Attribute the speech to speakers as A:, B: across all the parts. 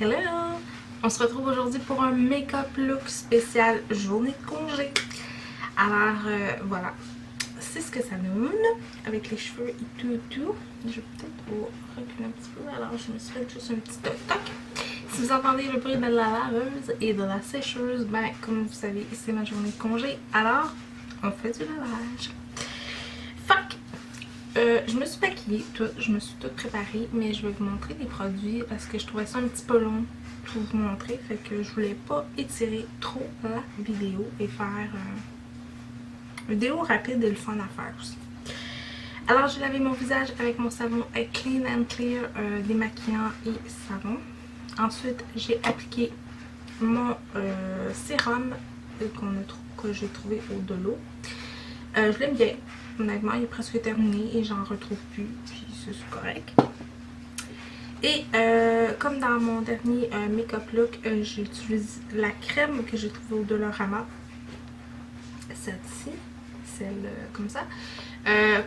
A: Hello! On se retrouve aujourd'hui pour un make-up look spécial journée de congé. Alors voilà, c'est ce que ça donne avec les cheveux et tout. Je vais peut-être vous reculer un petit peu. Alors je me suis fait juste un petit toc-toc. Si vous entendez le bruit de la laveuse et de la sécheuse, ben comme vous savez, c'est ma journée de congé. Alors on fait du lavage. Je me suis maquillée, je me suis toute préparée, mais je vais vous montrer les produits parce que je trouvais ça un petit peu long pour vous montrer, fait que je voulais pas étirer trop la vidéo et faire une vidéo rapide et le fun à faire aussi. Alors j'ai lavé mon visage avec mon savon Clean and Clear démaquillant et savon. Ensuite j'ai appliqué mon sérum que j'ai trouvé au de l'eau. Je l'aime bien. Honnêtement, il est presque terminé et j'en retrouve plus, puis c'est correct. Et comme dans mon dernier make-up look, j'utilise la crème que j'ai trouvée au Dollarama. Celle-ci, celle comme ça,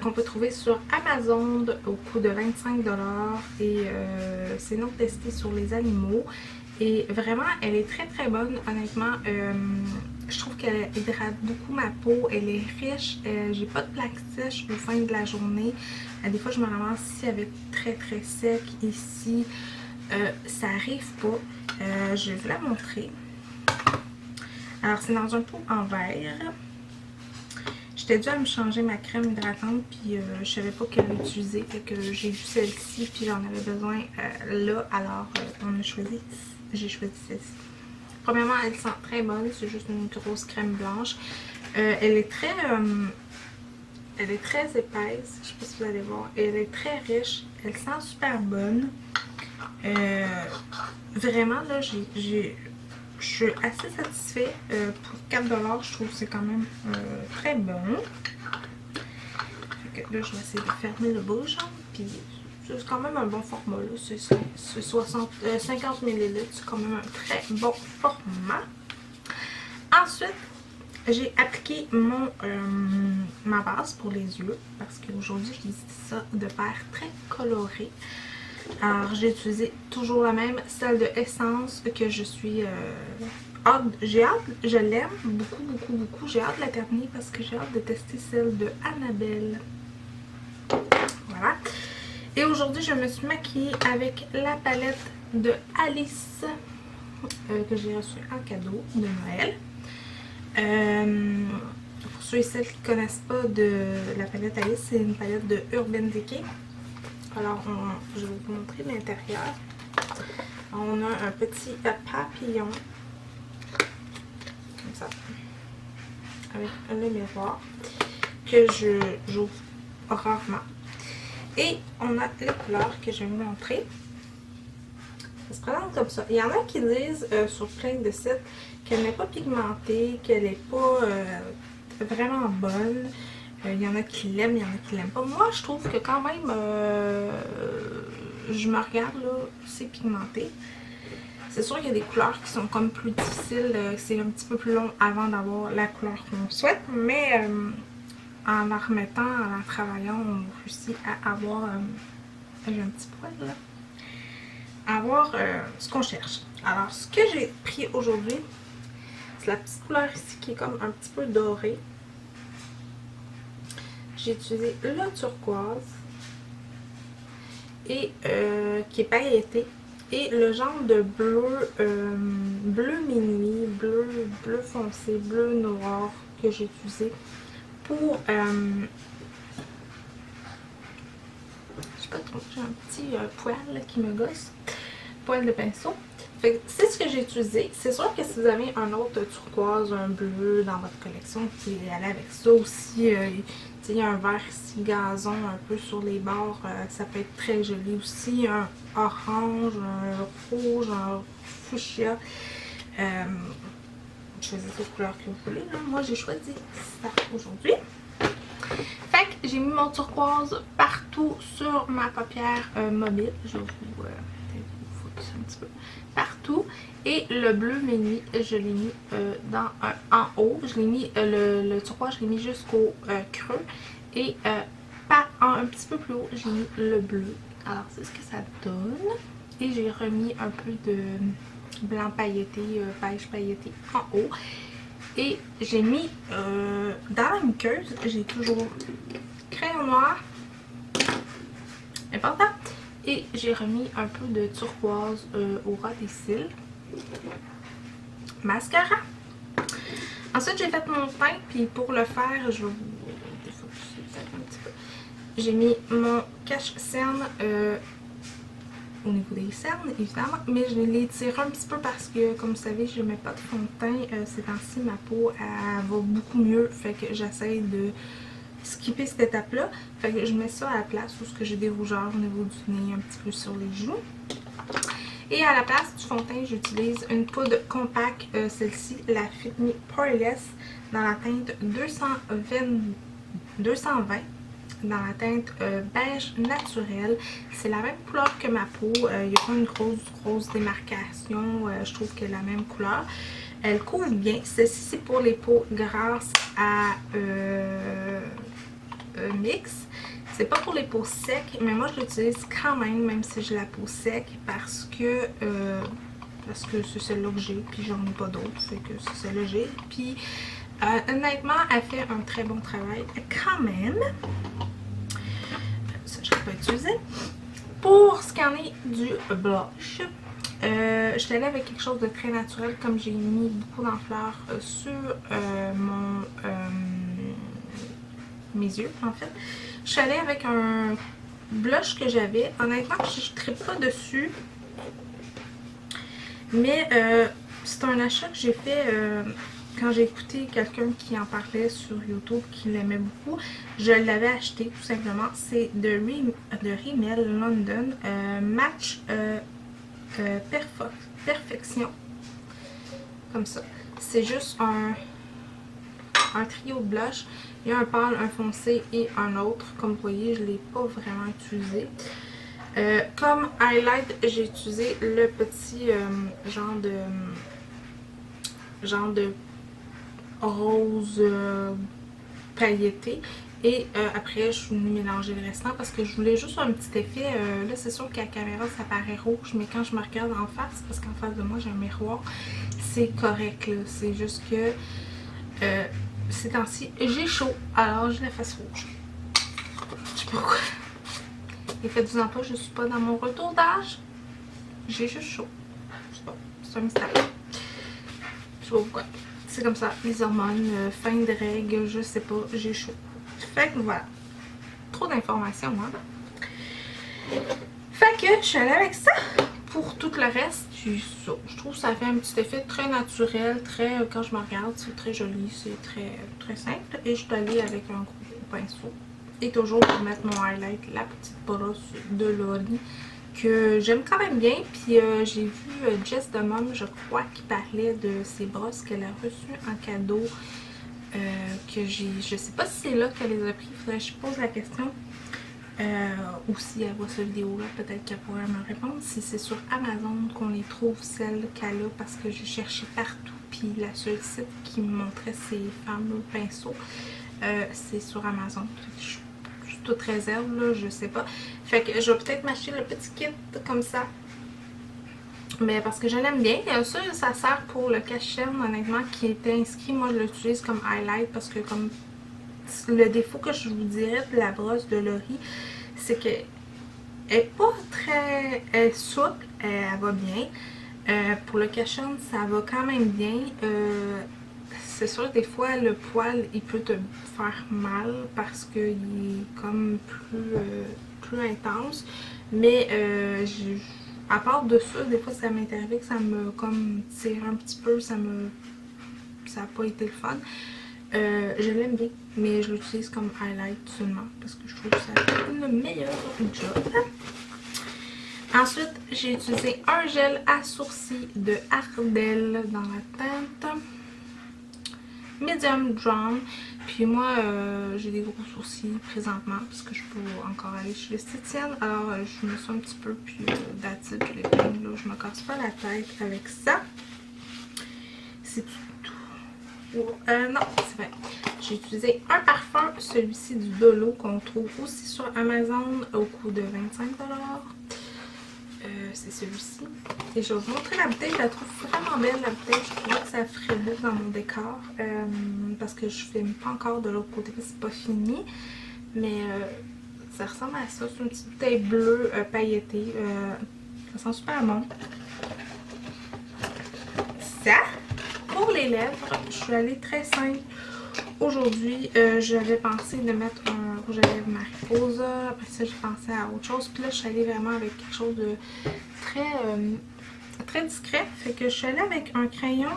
A: qu'on peut trouver sur Amazon au coût de 25$. Et c'est non testé sur les animaux. Et vraiment, elle est très très bonne, honnêtement. Je trouve qu'elle hydrate beaucoup ma peau, elle est riche, j'ai pas de plaques sèches au fin de la journée. Des fois je me ramasse ici avec très sec ici, ça arrive pas. Je vais vous la montrer. Alors c'est dans un pot en verre. J'étais due à me changer ma crème hydratante puis je savais pas quelle utiliser, fait que j'ai vu celle-ci puis j'en avais besoin là, alors j'ai choisi celle-ci. Premièrement, elle sent très bonne, c'est juste une grosse crème blanche. Elle est très épaisse, je sais pas si vous allez voir. Elle est très riche, elle sent super bonne. Vraiment, là, je suis assez satisfaite. Pour 4$, je trouve que c'est quand même très bon. Fait que là, je vais essayer de fermer le bouche, puis c'est quand même un bon format, là. C'est 50 ml, c'est quand même un très bon format. Ensuite, j'ai appliqué ma base pour les yeux, parce qu'aujourd'hui, j'ai décidé ça de faire très coloré. Alors, j'ai utilisé toujours la même, celle de Essence, que je suis... je l'aime beaucoup. J'ai hâte de la terminer parce que j'ai hâte de tester celle de Annabelle. Voilà. Et aujourd'hui, je me suis maquillée avec la palette de Alice que j'ai reçue en cadeau de Noël. Pour ceux et celles qui ne connaissent pas de la palette Alice, c'est une palette de Urban Decay. Alors, je vais vous montrer l'intérieur. On a un petit papillon, comme ça, avec le miroir, que j'ouvre rarement. Et on a les couleurs que je vais vous montrer. Ça se présente comme ça. Il y en a qui disent sur plein de sites qu'elle n'est pas pigmentée, qu'elle n'est pas vraiment bonne. Il y en a qui l'aiment, il y en a qui l'aiment pas. Moi, je trouve que quand même, je me regarde là, c'est pigmenté. C'est sûr qu'il y a des couleurs qui sont comme plus difficiles, c'est un petit peu plus long avant d'avoir la couleur qu'on souhaite, mais en la remettant, en la travaillant, on réussit à avoir, j'ai un petit poil là, avoir ce qu'on cherche. Alors, ce que j'ai pris aujourd'hui, c'est la petite couleur ici qui est comme un petit peu dorée. J'ai utilisé le turquoise et qui est pailleté et le genre de bleu bleu minuit, bleu foncé, bleu noir que j'ai utilisé pour je sais pas trop, j'ai un petit poil là, qui me gosse, poil de pinceau. C'est ce que j'ai utilisé. C'est sûr que si vous avez un autre turquoise, un bleu dans votre collection, vous pouvez aller avec ça aussi. Il y a un vert ici gazon un peu sur les bords, ça peut être très joli aussi. Un orange, un rouge, un fuchsia. Choisissez les couleurs que vous voulez. Là. Moi j'ai choisi ça aujourd'hui. Fait que j'ai mis mon turquoise partout sur ma paupière mobile. Je vais vous focus un petit peu. Partout. Et le bleu minuit, je l'ai mis en haut. Je l'ai mis, le turquoise, je l'ai mis jusqu'au creux. Et un petit peu plus haut, j'ai mis le bleu. Alors, c'est ce que ça donne. Et j'ai remis un peu de blanc pailleté, beige pailleté en haut. Et j'ai mis dans la muqueuse, j'ai toujours crayon noir, important. Et j'ai remis un peu de turquoise au ras des cils. Mascara. Ensuite, j'ai fait mon teint, puis pour le faire, je vais vous défocuser peut-être un petit peu. J'ai mis mon cache-cerne au niveau des cernes, évidemment, mais je l'ai tiré un petit peu parce que, comme vous savez, je ne mets pas de fond de teint. Ces temps-ci, ma peau, elle va beaucoup mieux, fait que j'essaie de skipper cette étape-là. Fait que je mets ça à la place où j'ai des rougeurs au niveau du nez, un petit peu sur les joues. Et à la place du fond de teint, j'utilise une poudre compacte, celle-ci, la Fit Me Poreless, dans la teinte 220, dans la teinte beige naturel. C'est la même couleur que ma peau, il n'y a pas une grosse démarcation, je trouve qu'elle a la même couleur. Elle couvre bien. Celle-ci, c'est pour les peaux grasses à mix. C'est pas pour les peaux secs, mais moi je l'utilise quand même si j'ai la peau sec, parce que c'est celle-là que j'ai, puis j'en ai pas d'autres, fait que c'est celle-là que j'ai. Puis honnêtement, elle fait un très bon travail quand même. Ça, je ne l'ai pas utilisé. Pour ce qui en est du blush, je suis allée avec quelque chose de très naturel, comme j'ai mis beaucoup d'enfleur sur mes yeux en fait. Je suis allée avec un blush que j'avais. Honnêtement, je ne tripe pas dessus. Mais c'est un achat que j'ai fait quand j'ai écouté quelqu'un qui en parlait sur YouTube, qui l'aimait beaucoup. Je l'avais acheté tout simplement. C'est de Rimmel London Match Perfection. Comme ça. C'est juste un trio de blush. Il y a un pâle, un foncé et un autre. Comme vous voyez, je ne l'ai pas vraiment utilisé. Comme highlight, j'ai utilisé le petit genre de rose pailleté. Et après, je suis venue mélanger le restant parce que je voulais juste un petit effet. Là, c'est sûr qu'à la caméra, ça paraît rouge, mais quand je me regarde en face, parce qu'en face de moi, j'ai un miroir, c'est correct, là. C'est juste que ces temps-ci, j'ai chaud, alors j'ai la face rouge. Je sais pas pourquoi. Et faites-vous-en pas, je suis pas dans mon retour d'âge. J'ai juste chaud. Je sais pas, c'est un mystère. Je sais pas pourquoi. C'est comme ça, les hormones, fin de règles, je sais pas, j'ai chaud. Fait que voilà. Trop d'informations, hein. Fait que je suis allée avec ça. Pour tout le reste, puis ça. Je trouve que ça fait un petit effet très naturel, très, quand je me regarde, c'est très joli, c'est très simple. Et je suis allée avec un gros pinceau. Et toujours pour mettre mon highlight, la petite brosse de Lori que j'aime quand même bien. Puis j'ai vu Jess de Mom, je crois, qui parlait de ces brosses qu'elle a reçues en cadeau. Je sais pas si c'est là qu'elle les a pris, il faudrait que je pose la question. Ou si elle voit cette vidéo-là, peut-être qu'elle pourrait me répondre. Si c'est sur Amazon qu'on les trouve, celles qu'elle a, parce que j'ai cherché partout. Puis la seule site qui me montrait ces fameux pinceaux, c'est sur Amazon. Je suis toute réserve, là, je sais pas. Fait que je vais peut-être m'acheter le petit kit comme ça. Mais parce que je l'aime bien. Ça sert pour le cache-cerne, honnêtement, qui était inscrit. Moi, je l'utilise comme highlight parce que comme le défaut que je vous dirais de la brosse de Lori, c'est qu'elle est pas très souple, elle va bien. Pour le cache-cerne, ça va quand même bien. C'est sûr, des fois, le poil, il peut te faire mal parce qu'il est comme plus intense. Mais à part de ça, des fois, ça m'est arrivé que ça me comme tire un petit peu, ça n'a pas été le fun. Je l'aime bien, mais je l'utilise comme highlight seulement parce que je trouve que ça fait une meilleure job. Ensuite, j'ai utilisé un gel à sourcils de Ardell dans la teinte Medium Brown. Puis moi, j'ai des gros sourcils présentement parce que je peux encore aller chez l'esthéticienne. Alors, je me suis un petit peu, puis that's it, je les peigne, là. Je me casse pas la tête avec ça. C'est tout. Non, c'est vrai. J'ai utilisé un parfum, celui-ci du Dolo, qu'on trouve aussi sur Amazon au coût de 25 $. c'est celui-ci. Et je vais vous montrer la bouteille. Je la trouve vraiment belle, la bouteille. Je trouvais que ça ferait beau dans mon décor. Parce que je ne filme pas encore de l'autre côté, c'est pas fini. Mais ça ressemble à ça. C'est une petite bouteille bleue pailletée. Ça sent super bon. Ça, pour les lèvres, je suis allée très simple. Aujourd'hui, j'avais pensé de mettre un rouge à lèvres Mariposa. Après ça, j'ai pensé à autre chose. Puis là, je suis allée vraiment avec quelque chose de très discret. Fait que je suis allée avec un crayon,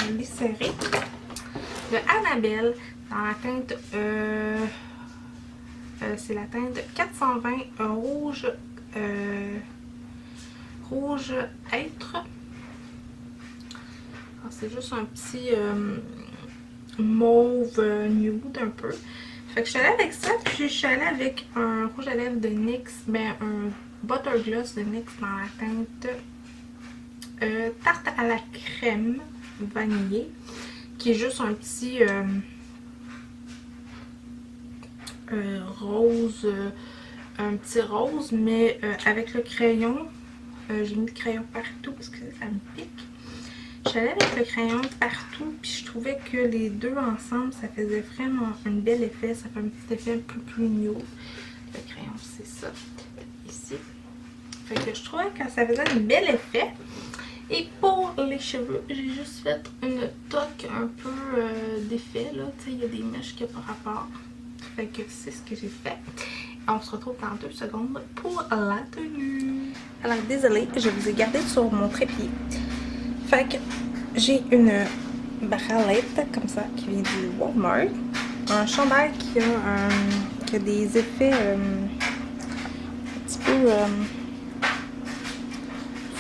A: je l'ai serré, de Annabelle, dans la teinte, c'est la teinte 420 rouge, rouge hêtre. C'est juste un petit mauve nude un peu. Fait que je suis allée avec ça, puis je suis allée avec un rouge à lèvres de NYX, ben un butter gloss de NYX dans la teinte tarte à la crème vanillée, qui est juste un petit rose, mais avec le crayon, j'ai mis le crayon partout parce que ça me pique. Je suis allée avec le crayon partout, puis je trouvais que les deux ensemble, ça faisait vraiment un bel effet. Ça fait un petit effet un peu plus nude. Le crayon, c'est ça, ici. Fait que je trouvais que ça faisait un bel effet. Et pour les cheveux, j'ai juste fait une toque un peu d'effet, là. Tu sais, il y a des mèches qui n'ont pas rapport. Fait que c'est ce que j'ai fait. On se retrouve dans 2 secondes pour la tenue. Alors, désolée, je vous ai gardé sur mon trépied. Fait que j'ai une bralette comme ça qui vient du Walmart. Un chandail qui a des effets un petit peu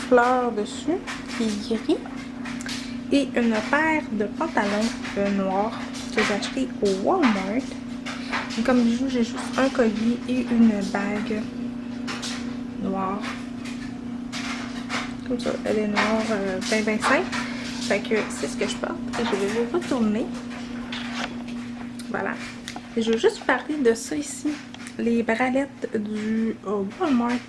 A: fleurs dessus, qui est gris. Et une paire de pantalons noirs que j'ai acheté au Walmart. Et comme bijou, j'ai juste un collier et une bague noire. Comme ça, elle est noire, bien simple. Fait que c'est ce que je porte. Et je vais vous retourner. Voilà. Et je veux juste parler de ça ici. Les bralettes du Walmart.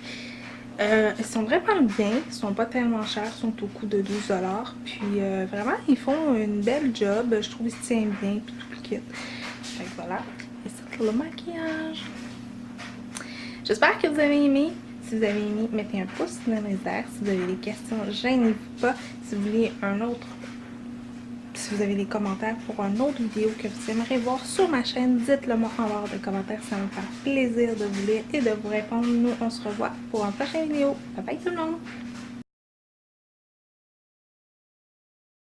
A: Elles sont vraiment bien. Elles sont pas tellement chères. Elles sont au coût de 12 $. Puis vraiment, ils font une belle job. Je trouve qu'ils se tiennent bien. Puis tout le kit. Fait que voilà. Et ça pour le maquillage. J'espère que vous avez aimé. Si vous avez aimé, mettez un pouce dans les airs. Si vous avez des questions, gênez-vous pas. Si vous voulez si vous avez des commentaires pour une autre vidéo que vous aimeriez voir sur ma chaîne, dites-le moi en barre de commentaires. Ça me fait plaisir de vous lire et de vous répondre. Nous, on se revoit pour une prochaine vidéo. Bye bye tout le monde!